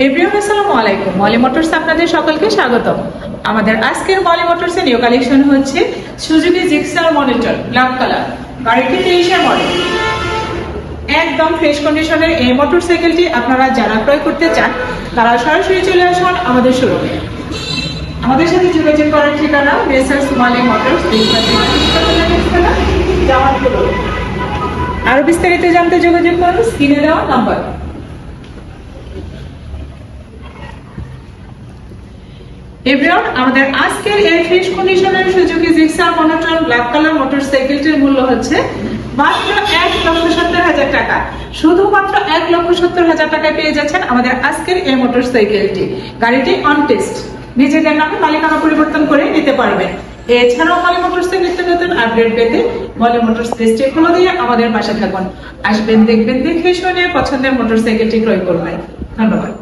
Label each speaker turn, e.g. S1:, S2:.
S1: Everyone আসসালামু আলাইকুম। Moli motors আপনাদের সকলকে স্বাগতম। আমাদের আজকের মলি মোটরস এর নিউ কালেকশন হচ্ছে Suzuki Gixxer monitor black colour, গাড়িটি 23 এর মডেল। একদম ফ্রেশ কন্ডিশনের এই মোটরসাইকেলটি আপনারা যারা ক্রয় করতে চান তারা সরাসরি চলে আসুন আমাদের শোরুমে। আমাদের সাথে যোগাযোগ করার ঠিকানা মেসার্স মলি মোটরস, আরো বিস্তারিত জানতে যোগাযোগ করুন স্ক্রিনে দেওয়া নাম্বার। এভরিওয়ান, আমাদের আজকের এই ফ্রেশ কন্ডিশনের Suzuki Gixxer monotone black colour মোটরসাইকেলটির মূল্য হচ্ছে মাত্র 1,70,000 টাকা। শুধুমাত্র 1,70,000 টাকায় পেয়ে যাচ্ছেন আমাদের আজকের এই মোটরসাইকেলটি। গাড়িটি অন টেস্ট, নিজেদের নামে মালিকানা পরিবর্তন করে নিতে পারবেন। এছাড়াও মলি মোটরসের নিত্য নতুন আপডেট পেতে মলি মোটরস পেজটি ফলো দিয়ে আমাদের পাশে থাকুন। আসবেন, দেখবেন, দেখে শুনে পছন্দের মোটরসাইকেলটি ক্রয় করবেন। ধন্যবাদ।